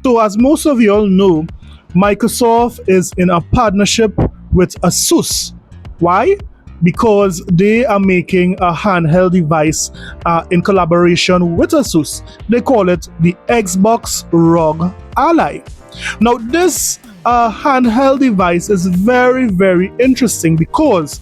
So, as most of you all know, Microsoft is in a partnership with ASUS. Why? Because they are making a handheld device in collaboration with ASUS. They call it the Xbox ROG Ally. Now, this handheld device is very, very interesting because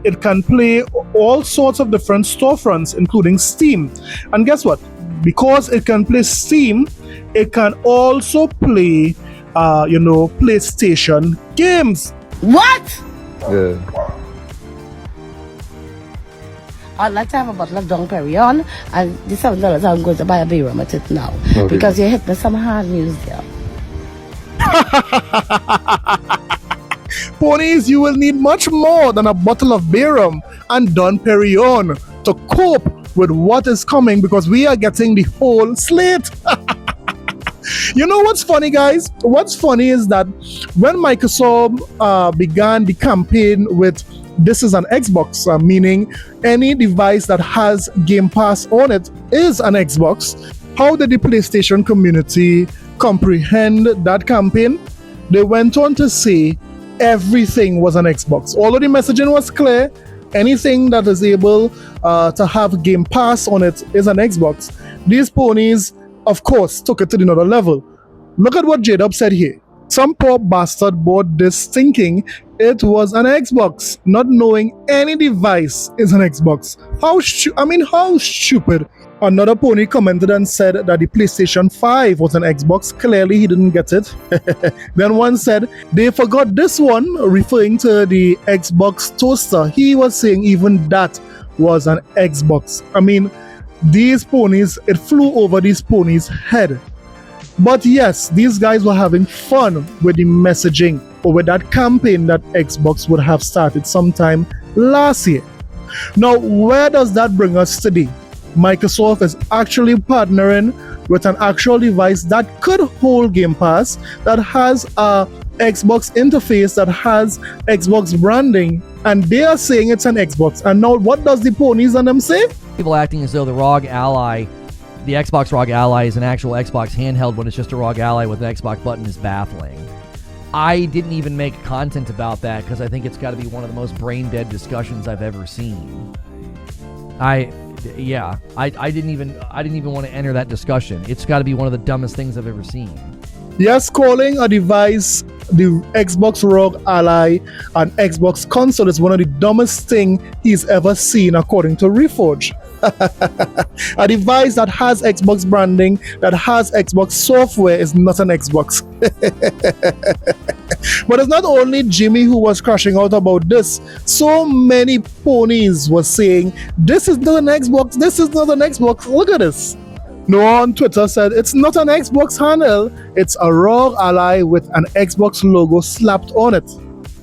it can play all sorts of different storefronts, including Steam. And guess what? Because it can play Steam, it can also play, PlayStation games. What? Yeah. I'd like to have a bottle of Dom Perignon, and the $7 I'm going to buy a beer at it now. Okay. Because you hit me some hard news there. Ponies, you will need much more than a bottle of beer rum and Don Perignon to cope with what is coming because we are getting the whole slate. You know what's funny, guys? What's funny is that when Microsoft began the campaign with this is an Xbox, meaning any device that has Game Pass on it is an Xbox, how did the PlayStation community comprehend that campaign? They went on to say everything was an Xbox. Although the messaging was clear, anything that is able to have Game Pass on it is an Xbox. These ponies, of course, took it to another level. Look at what J-Dub said here. Some poor bastard bought this thinking it was an Xbox, not knowing any device is an Xbox. How stupid. Another pony commented and said that the PlayStation 5 was an Xbox. Clearly, he didn't get it. Then one said, they forgot this one, referring to the Xbox toaster. He was saying even that was an Xbox. I mean, these ponies, it flew over these ponies' head. But yes, these guys were having fun with the messaging or with that campaign that Xbox would have started sometime last year. Now, where does that bring us today? Microsoft is actually partnering with an actual device that could hold Game Pass, that has a Xbox interface, that has Xbox branding, and they are saying it's an Xbox. And now what does the ponies and them say? People acting as though the ROG Ally, the Xbox ROG Ally, is an actual Xbox handheld when it's just a ROG Ally with an Xbox button is baffling. I didn't even make content about that because I think it's got to be one of the most brain-dead discussions I've ever seen. I didn't even want to enter that discussion. It's got to be one of the dumbest things I've ever seen. Yes, calling a device the Xbox ROG Ally an Xbox console is one of the dumbest things he's ever seen, according to Reforge. A device that has Xbox branding, that has Xbox software, is not an Xbox. But it's not only Jimmy who was crashing out about this. So many ponies were saying, this is not an Xbox, this is not an Xbox, look at this. Noah on Twitter said, it's not an Xbox handle, it's a ROG Ally with an Xbox logo slapped on it.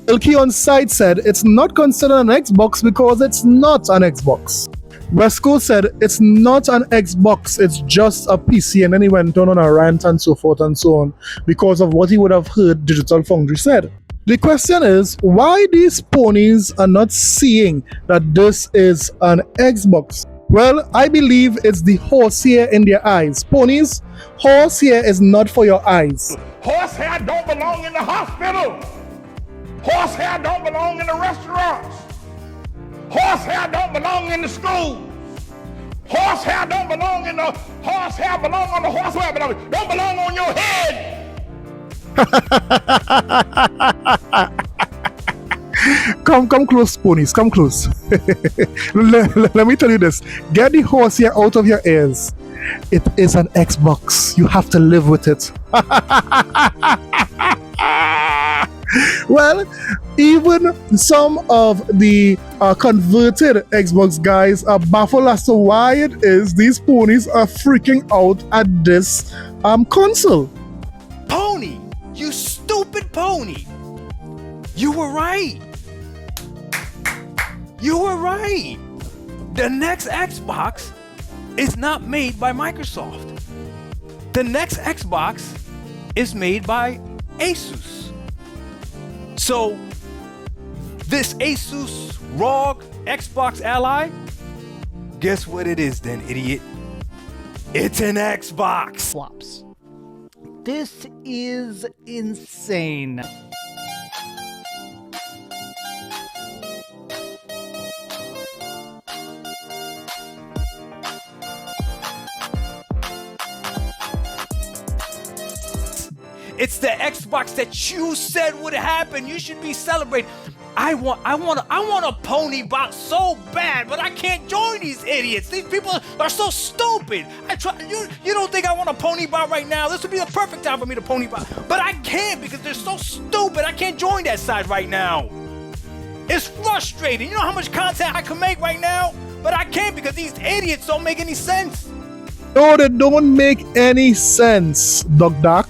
Ilky on site said, it's not considered an Xbox because it's not an Xbox. Resco said, it's not an Xbox, it's just a PC, and then he went on a rant and so forth and so on because of what he would have heard Digital Foundry said. The question is, why these ponies are not seeing that this is an Xbox? Well, I believe it's the horsehair in their eyes. Ponies, horsehair is not for your eyes. Horsehair don't belong in the hospital. Horsehair don't belong in the restaurants. Horsehair don't belong in the schools. Horsehair don't belong in the horsehair belong on the horsehair don't belong on your head. Come close, ponies, come close. Let me tell you this. Get the horsehair out of your ears. It is an Xbox. You have to live with it. Well, even some of the converted Xbox guys are baffled as to why it is these ponies are freaking out at this console. Pony! You stupid pony! You were right! You were right! The next Xbox is not made by Microsoft. The next Xbox is made by Asus. So, this Asus ROG Xbox Ally, guess what it is then, idiot? It's an Xbox. Flops. This is insane. It's the Xbox that you said would happen. You should be celebrating. I want a pony bot so bad, but I can't join these idiots. These people are so stupid. You don't think I want a pony bot right now? This would be the perfect time for me to pony bot, but I can't because they're so stupid. I can't join that side right now. It's frustrating. You know how much content I can make right now, but I can't because these idiots don't make any sense. No, they don't make any sense, Doc.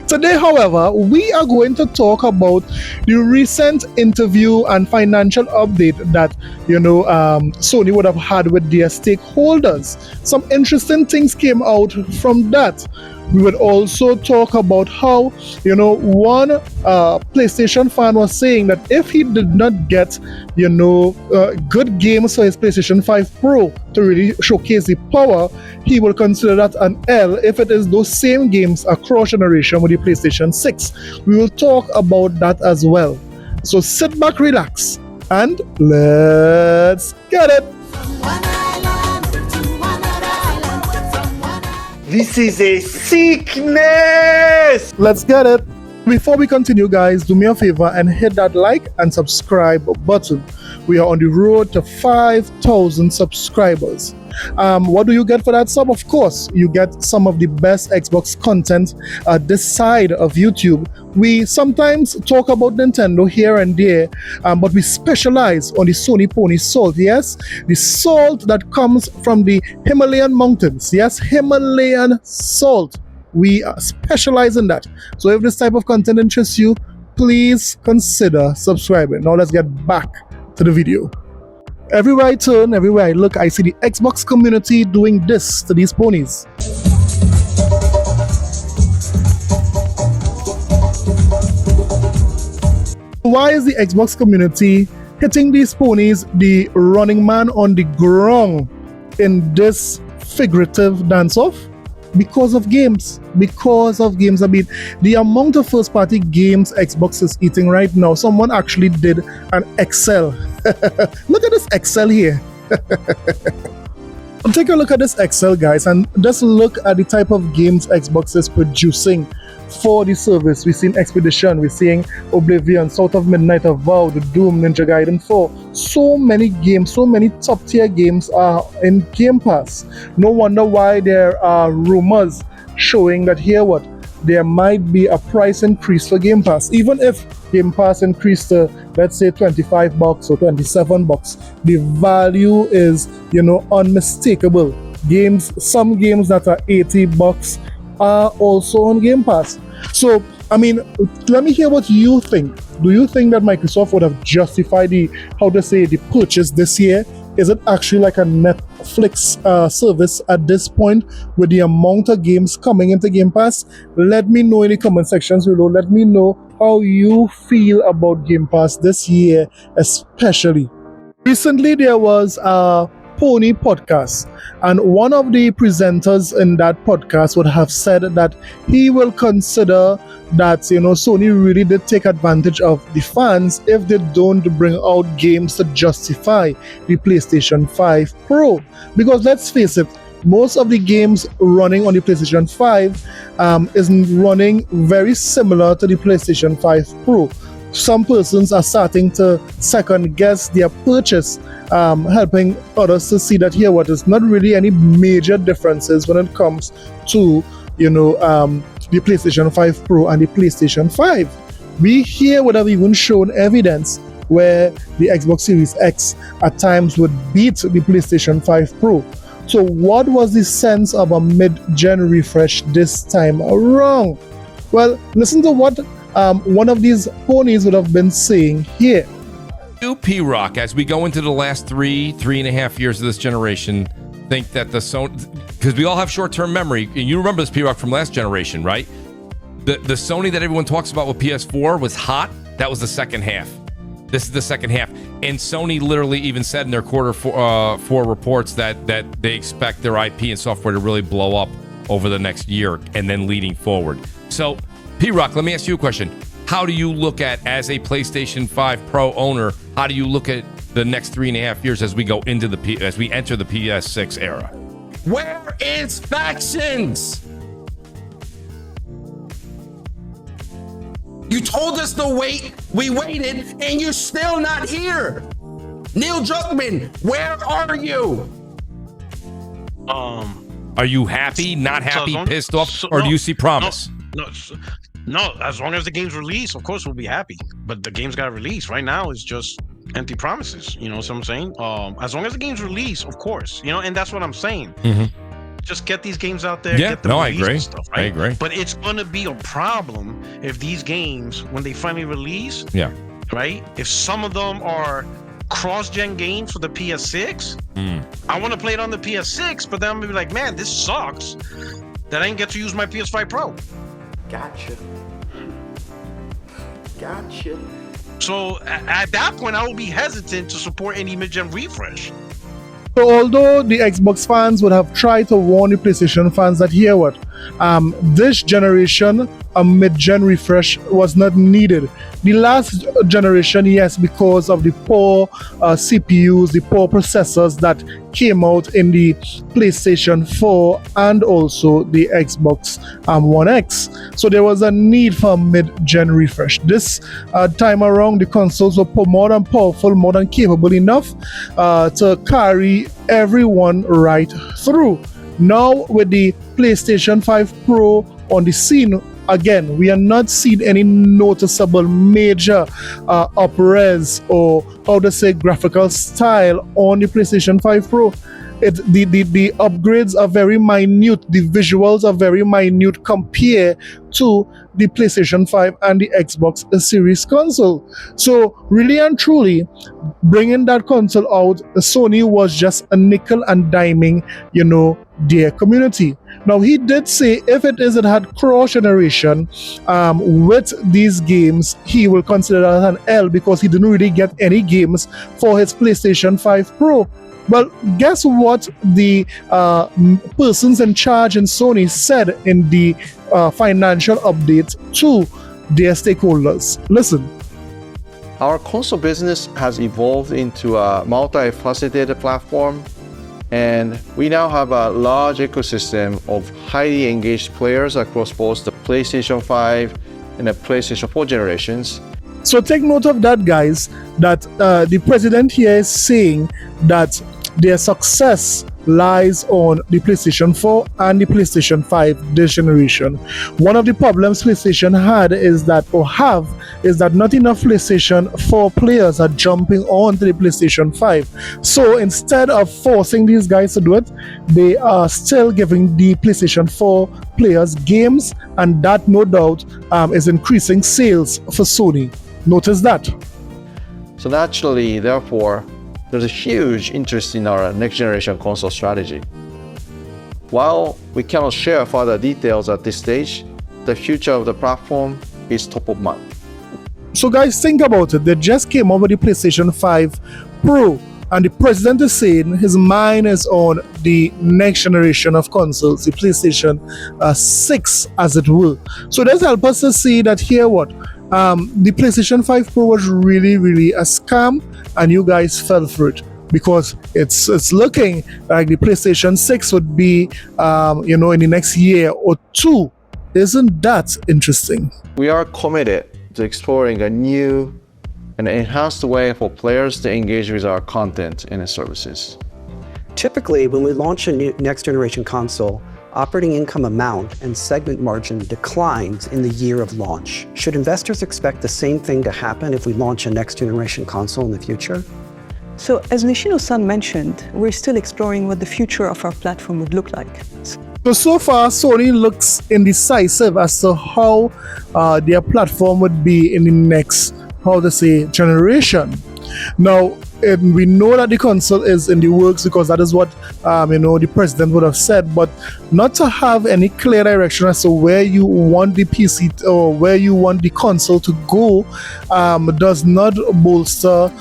Today, however, we are going to talk about the recent interview and financial update that Sony would have had with their stakeholders. Some interesting things came out from that. We would also talk about how one PlayStation fan was saying that if he did not get good games for his PlayStation 5 Pro to really showcase the power, he will consider that an L if it is those same games across generation with the PlayStation 6. We will talk about that as well. So sit back, relax, and let's get it. This is a sickness! Let's get it. Before we continue, guys, do me a favor and hit that like and subscribe button. We are on the road to 5,000 subscribers. What do you get for that sub? Of course, you get some of the best Xbox content this side of YouTube. We sometimes talk about Nintendo here and there, but we specialize on the Sony Pony salt. Yes, the salt that comes from the Himalayan mountains. Yes, Himalayan salt. We specialize in that. So if this type of content interests you, please consider subscribing. Now let's get back to the video. Everywhere I turn, everywhere I look, I see the Xbox community doing this to these ponies. Why is the Xbox community hitting these ponies, the running man on the ground, in this figurative dance-off? Because of games. Because of games. I mean, the amount of first-party games Xbox is eating right now, someone actually did an Excel. Look at this Excel here. Take a look at this Excel, guys, and just look at the type of games Xbox is producing for the service. We're seeing Expedition, we're seeing Oblivion, South of Midnight, Avowed, Doom, Ninja Gaiden 4. So many games, so many top tier games are in Game Pass. No wonder why there are rumors showing that there might be a price increase for Game Pass. Even if Game Pass increased to, let's say, $25 or $27, the value is, unmistakable. Some games that are $80 are also on Game Pass. So, I mean, let me hear what you think. Do you think that Microsoft would have justified the purchase this year? Is it actually like a Netflix service at this point with the amount of games coming into Game Pass? Let me know in the comment sections below. Let me know how you feel about Game Pass this year, especially. Recently, there was a Pony podcast, and one of the presenters in that podcast would have said that he will consider that Sony really did take advantage of the fans if they don't bring out games to justify the PlayStation 5 Pro, because let's face it, most of the games running on the PlayStation 5 is running very similar to the PlayStation 5 Pro. Some persons are starting to second guess their purchase, helping others to see that there's not really any major differences when it comes to the PlayStation 5 Pro and the PlayStation 5. We here would have even shown evidence where the Xbox Series X at times would beat the PlayStation 5 Pro. So what was the sense of a mid-gen refresh this time around? Well, listen to what one of these ponies would have been saying here. You, P-Rock, as we go into the last three and a half years of this generation, think that the Sony, because we all have short-term memory, and you remember this, P-Rock, from last generation, right? The Sony that everyone talks about with PS4 was hot. That was the second half. This is the second half. And Sony literally even said in their quarter four reports that they expect their IP and software to really blow up over the next year and then leading forward. So, P-Rock, let me ask you a question. How do you look at, as a PlayStation 5 Pro owner, how do you look at the next 3.5 years as we go into as we enter the PS6 era? Where is factions? You told us to wait, we waited, and you're still not here. Neil Druckmann, where are you? Are you happy, not happy, pissed off, or do you see promise? No, as long as the game's released, of course we'll be happy. But the game's got released. Right now it's just empty promises. You know what I'm saying? As long as the game's released, of course. You know, and that's what I'm saying. Just get these games out there. Yeah, get them I released agree. and stuff, right? I agree. But it's gonna be a problem if these games, when they finally release, right? If some of them are cross-gen games for the PS6, I want to play it on the PS6, but then I'm gonna be like, man, this sucks that I didn't get to use my PS5 Pro. Gotcha. So at that point, I will be hesitant to support any mid-gen refresh. So although the Xbox fans would have tried to warn the PlayStation fans that here what, this generation, a mid-gen refresh was not needed. The last generation, yes, because of the poor CPUs, the poor processors that came out in the PlayStation 4 and also the Xbox One X. So there was a need for a mid-gen refresh. This time around, the consoles were more than powerful, more than capable enough to carry everyone right through. Now with the PlayStation 5 Pro on the scene, again, we are not seeing any noticeable major up-res or how to say graphical style on the PlayStation 5 Pro. The upgrades are very minute, the visuals are very minute compared to the PlayStation 5 and the Xbox Series console. So really and truly, bringing that console out, Sony was just a nickel and diming, their community. Now he did say if it had cross generation with these games, he will consider that an L because he didn't really get any games for his PlayStation 5 Pro. Well, guess what the persons in charge in Sony said in the financial update to their stakeholders? Listen. Our console business has evolved into a multifaceted platform, and we now have a large ecosystem of highly engaged players across both the PlayStation 5 and the PlayStation 4 generations. So take note of that, guys, that the president here is saying that their success lies on the PlayStation 4 and the PlayStation 5 this generation. One of the problems PlayStation had is that not enough PlayStation 4 players are jumping on to the PlayStation 5. So instead of forcing these guys to do it, they are still giving the PlayStation 4 players games, and that no doubt is increasing sales for Sony. Notice that. So naturally, therefore, there's a huge interest in our next generation console strategy. While we cannot share further details at this stage, the future of the platform is top of mind. So guys, think about it. They just came over the PlayStation 5 Pro, and the president is saying his mind is on the next generation of consoles, the PlayStation 6 as it were. So this helps us to see that here what? The PlayStation 5 Pro was really, really a scam, and you guys fell for it because it's looking like the PlayStation 6 would be, in the next year or two. Isn't that interesting? We are committed to exploring a new and enhanced way for players to engage with our content and services. Typically, when we launch a new next generation console, operating income amount and segment margin declines in the year of launch. Should investors expect the same thing to happen if we launch a next generation console in the future? So as Nishino-san mentioned, we're still exploring what the future of our platform would look like. So far, Sony looks indecisive as to how their platform would be in the next, generation. Now, we know that the console is in the works because that is what the president would have said, but not to have any clear direction as to where you want the PC or where you want the console to go does not bolster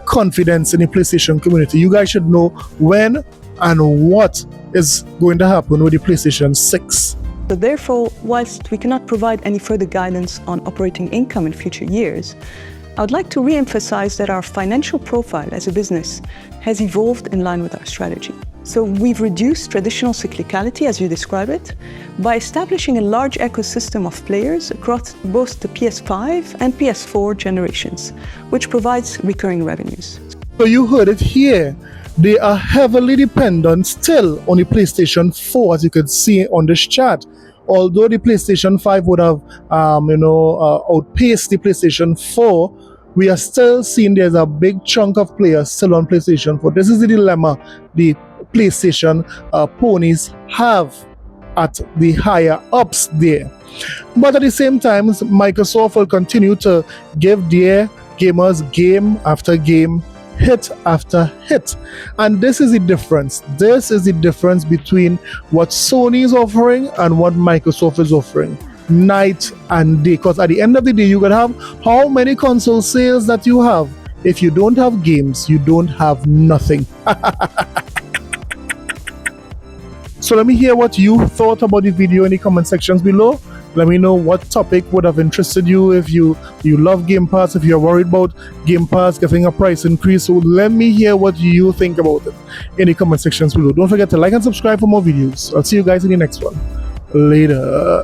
confidence in the PlayStation community. You guys should know when and what is going to happen with the PlayStation 6. So therefore, whilst we cannot provide any further guidance on operating income in future years, I would like to re-emphasize that our financial profile as a business has evolved in line with our strategy. So we've reduced traditional cyclicality, as you describe it, by establishing a large ecosystem of players across both the PS5 and PS4 generations, which provides recurring revenues. So you heard it here. They are heavily dependent still on the PlayStation 4, as you can see on this chart. Although the PlayStation 5 would have, outpaced the PlayStation 4, we are still seeing there's a big chunk of players still on PlayStation 4. This is the dilemma the PlayStation ponies have at the higher ups there. But at the same time, Microsoft will continue to give their gamers game after game, hit after hit. And this is the difference. This is the difference between what Sony is offering and what Microsoft is offering. Night and day. Because at the end of the day, you can have how many console sales that you have. If you don't have games, you don't have nothing. So let me hear what you thought about the video in the comment sections below. Let me know what topic would have interested you. If you love Game Pass, if you're worried about Game Pass getting a price increase, so let me hear what you think about it in the comment sections below. Don't forget to like and subscribe for more videos. I'll see you guys in the next one. Later.